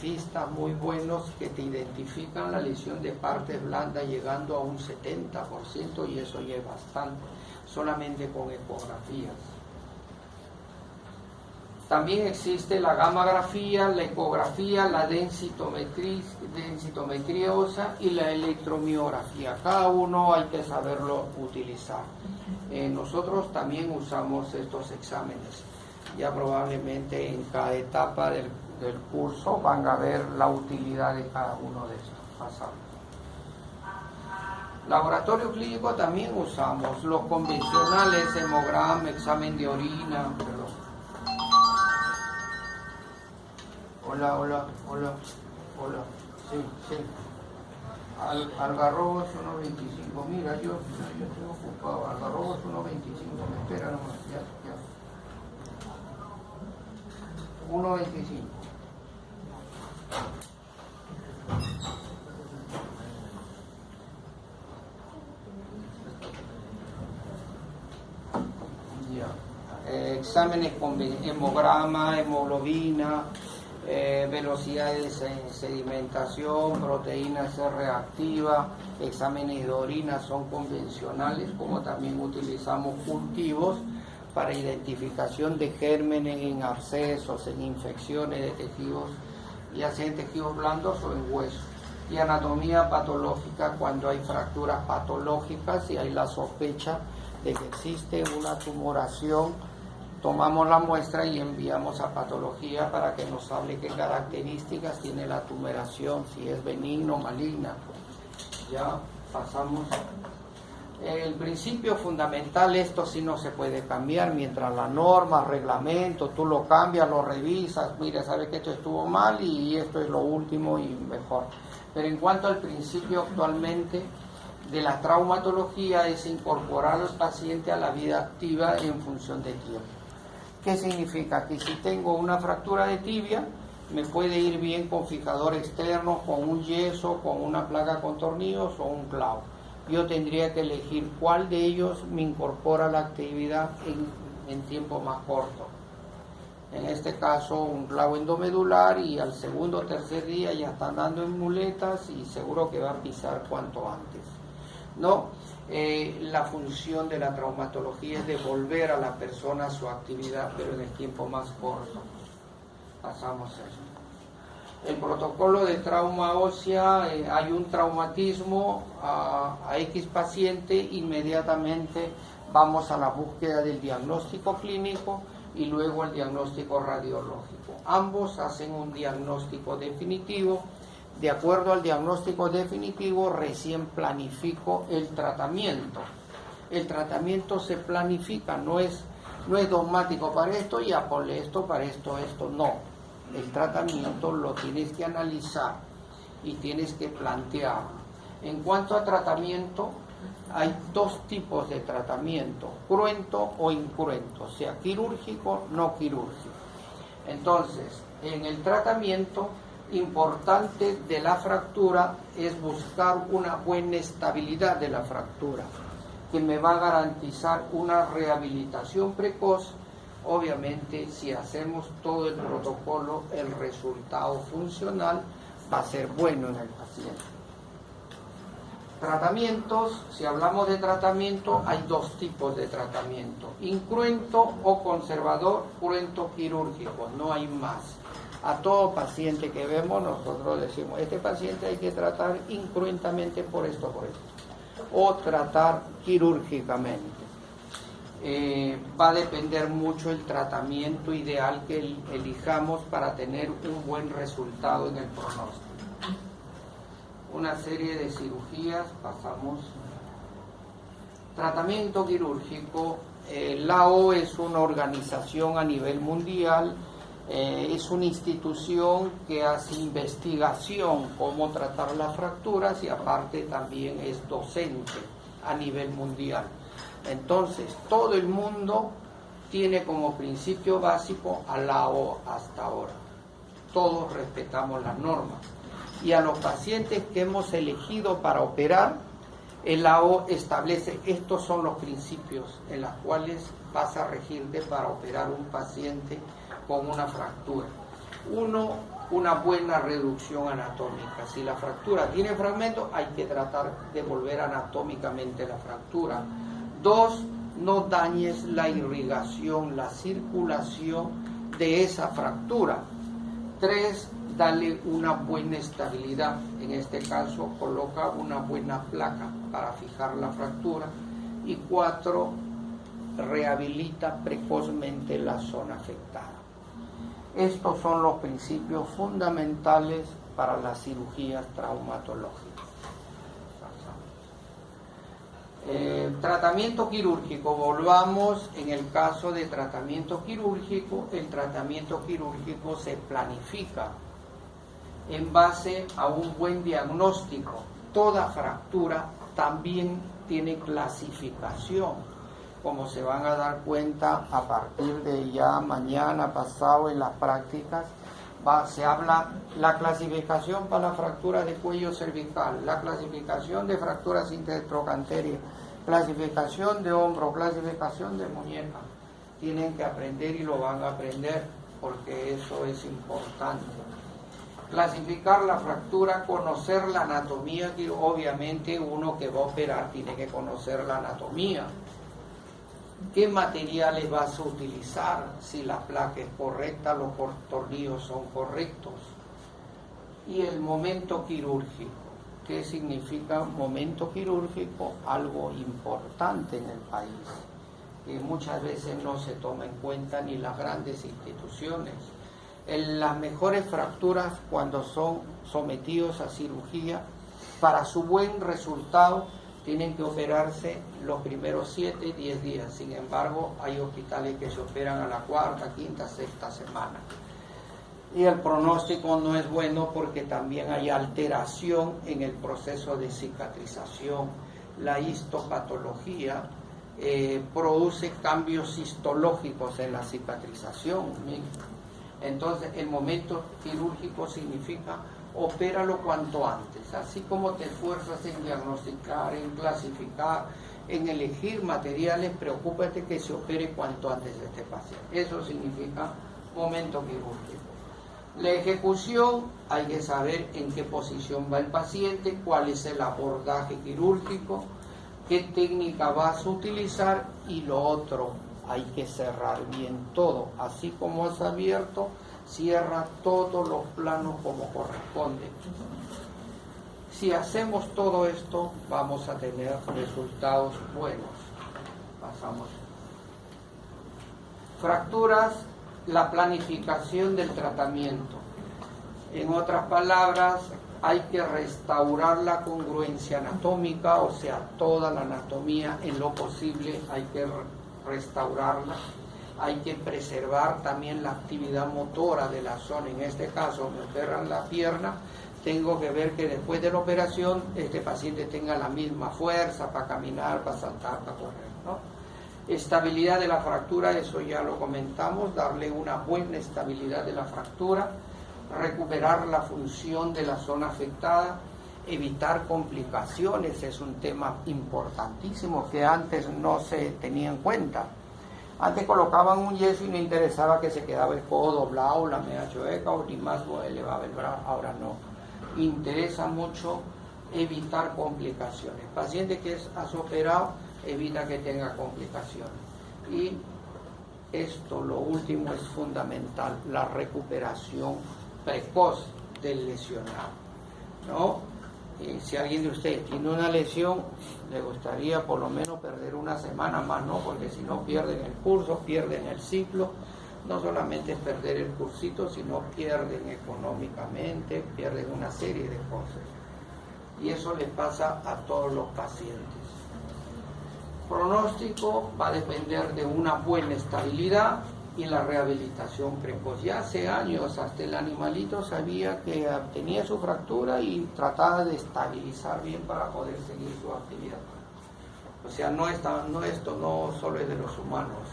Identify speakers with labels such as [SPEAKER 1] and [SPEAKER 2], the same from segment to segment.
[SPEAKER 1] ecografistas muy buenos que te identifican la lesión de partes blandas llegando a un 70%, y eso ya es bastante, solamente con ecografías. También existe la gammagrafía, la ecografía, la densitometría ósea y la electromiografía. Cada uno hay que saberlo utilizar. Nosotros también usamos estos exámenes. Ya probablemente en cada etapa del curso van a ver la utilidad de cada uno de estos. Pasamos. Laboratorio clínico también usamos los convencionales, hemograma, examen de orina. Hola. Sí. Algarrobos 1.25. Mira, yo estoy ocupado. Algarrobos 1.25. Me espera nomás. Ya. 1.25. Exámenes con hemograma, hemoglobina, velocidad de sedimentación, proteína C reactiva, exámenes de orina son convencionales, como también utilizamos cultivos para identificación de gérmenes en abscesos, en infecciones de tejidos, ya sea en tejidos blandos o en huesos. Y anatomía patológica cuando hay fracturas patológicas y hay la sospecha de que existe una tumoración, tomamos la muestra y enviamos a patología para que nos hable qué características tiene la tumoración, si es benigno o maligna. Ya pasamos. El principio fundamental, esto sí no se puede cambiar, mientras la norma, reglamento, tú lo cambias, lo revisas, mira, sabes que esto estuvo mal y esto es lo último y mejor. Pero en cuanto al principio actualmente de la traumatología es incorporar al paciente a la vida activa en función de tiempo. ¿Qué significa? Que si tengo una fractura de tibia, me puede ir bien con fijador externo, con un yeso, con una placa con tornillos o un clavo. Yo tendría que elegir cuál de ellos me incorpora a la actividad en tiempo más corto. En este caso, un clavo endomedular, y al segundo o tercer día ya está andando en muletas y seguro que va a pisar cuanto antes. No, la función de la traumatología es devolver a la persona su actividad, pero en el tiempo más corto. Pasamos eso. El protocolo de trauma ósea, hay un traumatismo a X paciente, inmediatamente vamos a la búsqueda del diagnóstico clínico y luego el diagnóstico radiológico. Ambos hacen un diagnóstico definitivo. De acuerdo al diagnóstico definitivo, recién planifico el tratamiento. El tratamiento se planifica, no es dogmático, para esto ya ponle esto, para esto, no. El tratamiento lo tienes que analizar y tienes que plantear. En cuanto a tratamiento, hay dos tipos de tratamiento, cruento o incruento, sea quirúrgico, no quirúrgico. Entonces, en el tratamiento importante de la fractura es buscar una buena estabilidad de la fractura, que me va a garantizar una rehabilitación precoz. Obviamente, si hacemos todo el protocolo, el resultado funcional va a ser bueno en el paciente. Tratamientos, si hablamos de tratamiento, hay dos tipos de tratamiento, incruento o conservador, cruento quirúrgico, no hay más. A todo paciente que vemos nosotros decimos, este paciente hay que tratar incruentamente por esto, o tratar quirúrgicamente. Va a depender mucho el tratamiento ideal que elijamos para tener un buen resultado en el pronóstico. Una serie de cirugías, pasamos. Tratamiento quirúrgico. La O es una organización a nivel mundial, es una institución que hace investigación cómo tratar las fracturas y aparte también es docente a nivel mundial. Entonces, todo el mundo tiene como principio básico a la O hasta ahora. Todos respetamos las normas. Y a los pacientes que hemos elegido para operar, el AO establece, estos son los principios en los cuales vas a regirte para operar un paciente con una fractura. Uno, una buena reducción anatómica. Si la fractura tiene fragmentos, hay que tratar de volver anatómicamente la fractura. 2, no dañes la irrigación, la circulación de esa fractura. 3, dale una buena estabilidad. En este caso, coloca una buena placa para fijar la fractura. Y 4, rehabilita precozmente la zona afectada. Estos son los principios fundamentales para las cirugías traumatológicas. Tratamiento quirúrgico. Volvamos en el caso de tratamiento quirúrgico. El tratamiento quirúrgico se planifica en base a un buen diagnóstico. Toda fractura también tiene clasificación. Como se van a dar cuenta a partir de ya mañana pasado en las prácticas, se habla la clasificación para la fractura de cuello cervical, la clasificación de fracturas intertrochanterias, clasificación de hombro, clasificación de muñeca. Tienen que aprender y lo van a aprender porque eso es importante. Clasificar la fractura, conocer la anatomía, que obviamente uno que va a operar tiene que conocer la anatomía. ¿Qué materiales vas a utilizar? Si la placa es correcta, los tornillos son correctos. Y el momento quirúrgico. ¿Qué significa momento quirúrgico? Algo importante en el país, que muchas veces no se toma en cuenta ni las grandes instituciones. En las mejores fracturas, cuando son sometidos a cirugía, para su buen resultado, tienen que operarse los primeros 7, 10 días. Sin embargo, hay hospitales que se operan a la 4ª, 5ª, 6ª semana. Y el pronóstico no es bueno porque también hay alteración en el proceso de cicatrización. La histopatología produce cambios histológicos en la cicatrización. Entonces, el momento quirúrgico significa opéralo cuanto antes, así como te esfuerzas en diagnosticar, en clasificar, en elegir materiales, preocúpate que se opere cuanto antes este paciente. Eso significa momento quirúrgico. La ejecución, hay que saber en qué posición va el paciente, cuál es el abordaje quirúrgico, qué técnica vas a utilizar y lo otro, hay que cerrar bien todo, así como has abierto, cierra todos los planos como corresponde. Si hacemos todo esto, vamos a tener resultados buenos. Pasamos. Fracturas, la planificación del tratamiento. En otras palabras, hay que restaurar la congruencia anatómica, o sea, toda la anatomía en lo posible hay que restaurarla. Hay que preservar también la actividad motora de la zona. En este caso, me operan la pierna, tengo que ver que después de la operación este paciente tenga la misma fuerza para caminar, para saltar, para correr, ¿no? Estabilidad de la fractura, eso ya lo comentamos, darle una buena estabilidad de la fractura, recuperar la función de la zona afectada, evitar complicaciones, es un tema importantísimo que antes no se tenía en cuenta. Antes colocaban un yeso y no interesaba que se quedaba el codo doblado, la media chueca o ni más elevaba el brazo. Ahora no. Interesa mucho evitar complicaciones. Paciente que has operado, evita que tenga complicaciones. Y esto, lo último, es fundamental, la recuperación precoz del lesionado, ¿no? Si alguien de ustedes tiene una lesión, le gustaría por lo menos perder una semana más, ¿no? Porque si no pierden el curso, pierden el ciclo. No solamente es perder el cursito, sino pierden económicamente, pierden una serie de cosas. Y eso le pasa a todos los pacientes. Pronóstico va a depender de una buena estabilidad y la rehabilitación precoz. Ya hace años hasta el animalito sabía que tenía su fractura y trataba de estabilizar bien para poder seguir su actividad. O sea, esto no solo es de los humanos.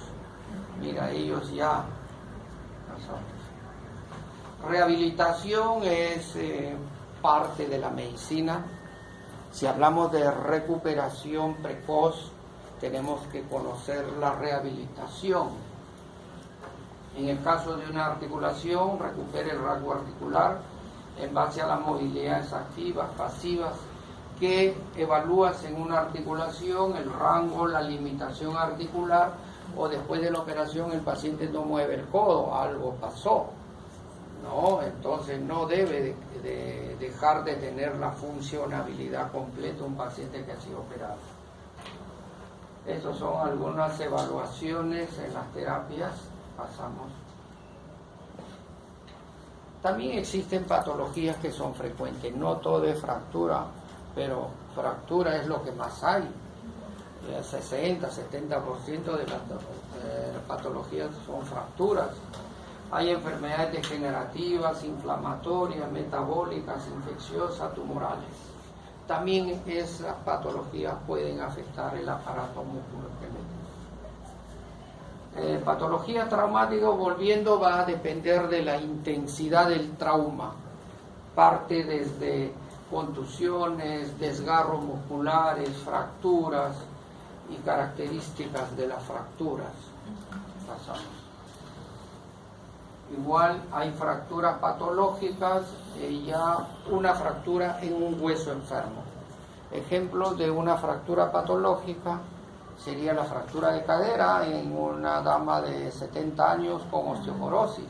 [SPEAKER 1] Mira, ellos ya... Rehabilitación es parte de la medicina. Si hablamos de recuperación precoz, tenemos que conocer la rehabilitación. En el caso de una articulación, recupere el rasgo articular en base a las movilidades activas, pasivas, que evalúas en una articulación, el rango, la limitación articular, o después de la operación el paciente no mueve el codo, algo pasó. No, entonces no debe de dejar de tener la funcionabilidad completa un paciente que ha sido operado. Estas son algunas evaluaciones en las terapias. Pasamos. También existen patologías que son frecuentes, no todo es fractura, pero fractura es lo que más hay. El 60-70% de las patologías son fracturas. Hay enfermedades degenerativas, inflamatorias, metabólicas, infecciosas, tumorales. También esas patologías pueden afectar el aparato musculoesquelético. Patología traumática, volviendo, va a depender de la intensidad del trauma. Parte desde contusiones, desgarros musculares, fracturas y características de las fracturas. Pasamos. Igual hay fracturas patológicas, ya una fractura en un hueso enfermo. Ejemplo de una fractura patológica sería la fractura de cadera en una dama de 70 años con osteoporosis.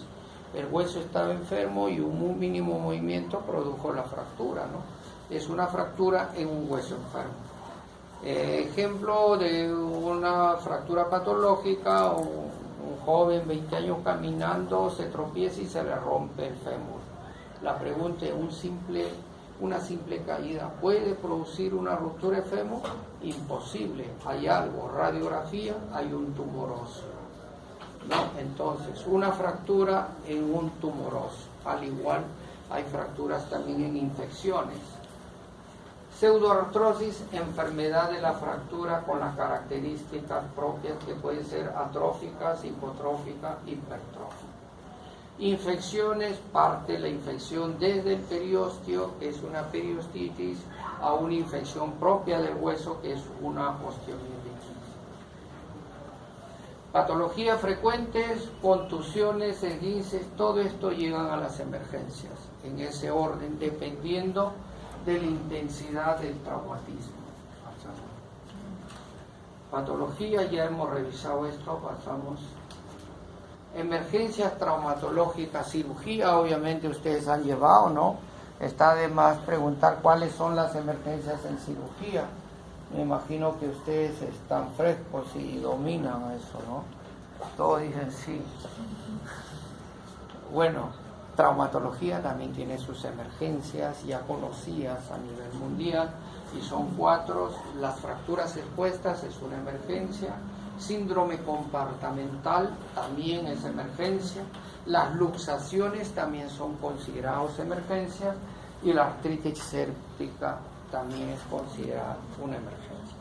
[SPEAKER 1] El hueso estaba enfermo y un mínimo movimiento produjo la fractura, ¿no? Es una fractura en un hueso enfermo. Ejemplo de una fractura patológica, un joven 20 años caminando, se tropieza y se le rompe el fémur. La pregunta es, una simple caída ¿puede producir una ruptura de fémur? Imposible, hay algo, radiografía, hay un tumor óseo. ¿No? Entonces, una fractura en un tumor óseo. Al igual, hay fracturas también en infecciones. Pseudoartrosis, enfermedad de la fractura con las características propias que pueden ser atróficas, hipotróficas, hipertróficas. Infecciones, parte de la infección desde el periósteo, que es una periostitis, a una infección propia del hueso, que es una osteomielitis. Patologías frecuentes, contusiones, esguinces, todo esto llegan a las emergencias, en ese orden, dependiendo de la intensidad del traumatismo. Patología, ya hemos revisado esto, pasamos. Emergencias traumatológicas, cirugía, obviamente ustedes han llevado, ¿no? Está de más preguntar cuáles son las emergencias en cirugía. Me imagino que ustedes están frescos y dominan eso, ¿no? Todos dicen sí. Bueno, traumatología también tiene sus emergencias ya conocidas a nivel mundial y son 4. Las fracturas expuestas es una emergencia. Síndrome compartimental también es emergencia. Las luxaciones también son consideradas emergencias y la artritis séptica también es considerada una emergencia.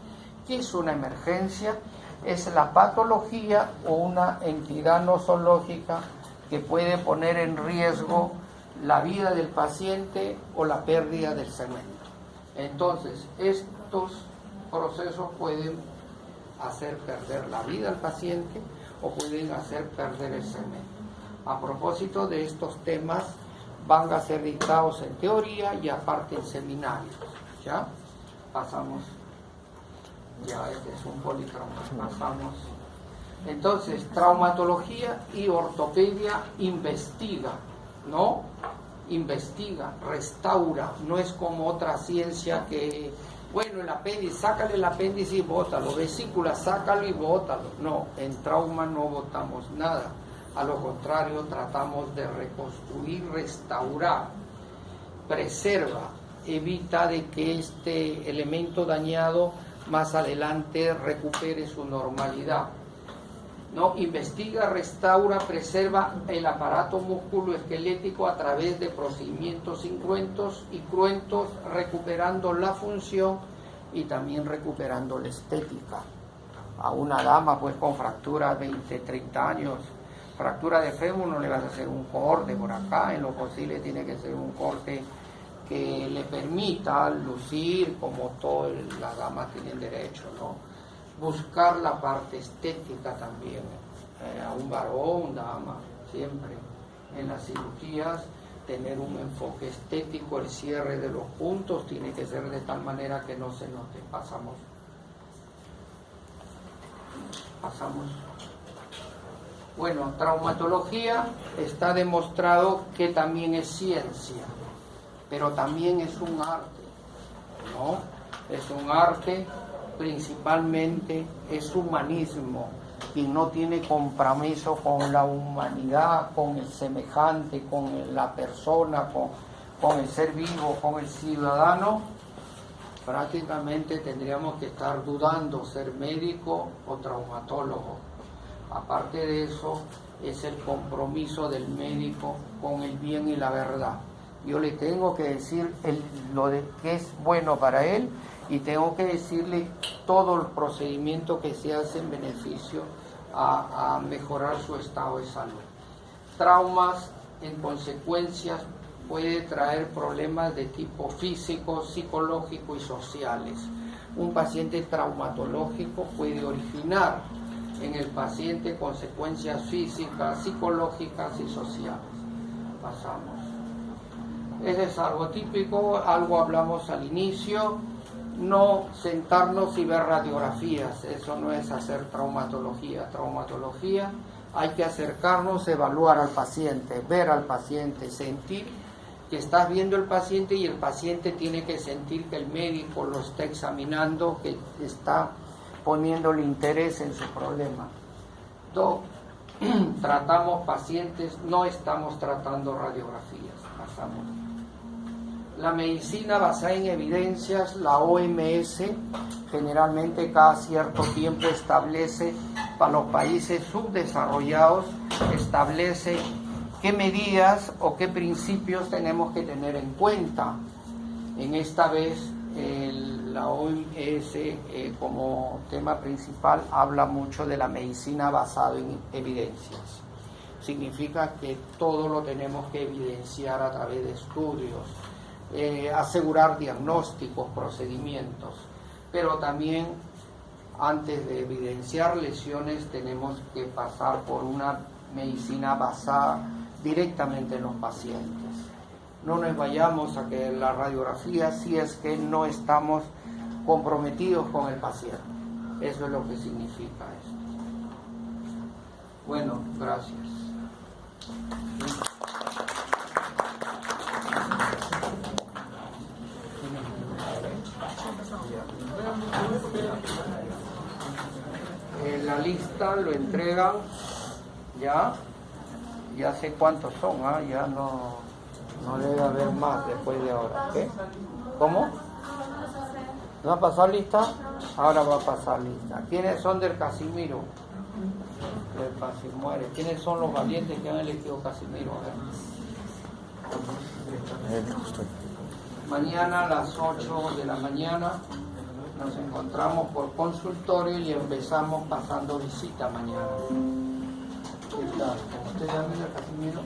[SPEAKER 1] ¿Qué es una emergencia? Es la patología o una entidad nosológica que puede poner en riesgo la vida del paciente o la pérdida del segmento. Entonces, estos procesos pueden hacer perder la vida al paciente o pueden hacer perder el segmento. A propósito de estos temas, van a ser dictados en teoría y aparte en seminarios. ¿Ya? Pasamos. Ya, este es un politrauma. Pasamos. Entonces, traumatología y ortopedia investiga, ¿no? Investiga, restaura, no es como otra ciencia que, bueno, el apéndice, sácale el apéndice y bótalo, vesícula, sácalo y bótalo. No, en trauma no botamos nada, a lo contrario, tratamos de reconstruir, restaurar, preserva, evita de que este elemento dañado más adelante recupere su normalidad. ¿No? Investiga, restaura, preserva el aparato musculoesquelético a través de procedimientos incruentos y cruentos, recuperando la función y también recuperando la estética. A una dama pues con fractura 20, 30 años, fractura de fémur, no le vas a hacer un corte por acá, en lo posible tiene que ser un corte que le permita lucir como todas las damas tienen derecho, ¿no? Buscar la parte estética también, a un varón, dama. siempre en las cirugías, tener un enfoque estético, el cierre de los puntos tiene que ser de tal manera que no se note. Pasamos. Bueno, traumatología está demostrado que también es ciencia, pero también es un arte, ¿no? Es un arte, principalmente es humanismo y no tiene compromiso con la humanidad, con el semejante, con la persona, con el ser vivo, con el ciudadano. Prácticamente tendríamos que estar dudando ser médico o traumatólogo. Aparte de eso, es el compromiso del médico con el bien y la verdad. Yo le tengo que decir lo que es bueno para él y tengo que decirle todo el procedimiento que se hace en beneficio a mejorar su estado de salud. Traumas, en consecuencias, puede traer problemas de tipo físico, psicológico y sociales. Un paciente traumatológico puede originar en el paciente consecuencias físicas, psicológicas y sociales. Pasamos. Ese es algo típico, algo hablamos al inicio. No sentarnos y ver radiografías, eso no es hacer traumatología. Traumatología hay que acercarnos, evaluar al paciente, ver al paciente, sentir que estás viendo el paciente y el paciente tiene que sentir que el médico lo está examinando, que está poniéndole interés en su problema. Tratamos pacientes, no estamos tratando radiografías. Pasamos. La medicina basada en evidencias, la OMS, generalmente cada cierto tiempo establece para los países subdesarrollados, establece qué medidas o qué principios tenemos que tener en cuenta. En esta vez la OMS como tema principal habla mucho de la medicina basada en evidencias. Significa que todo lo tenemos que evidenciar a través de estudios, asegurar diagnósticos, procedimientos, pero también antes de evidenciar lesiones tenemos que pasar por una medicina basada directamente en los pacientes. No nos vayamos a que la radiografía si es que no estamos comprometidos con el paciente. Eso es lo que significa esto. Bueno, gracias. La lista lo entregan ya sé cuántos son, ya no debe haber más después de ahora. ¿Qué? ¿Cómo? ¿No va a pasar lista? Ahora va a pasar lista. ¿Quiénes son del Casimiro? Del Casimiro. ¿Quiénes son los valientes que han elegido Casimiro? Mañana a las 8 de la mañana nos encontramos por consultorio y empezamos pasando visita mañana. ¿Qué tal? ¿Usted ya mira Casimiro?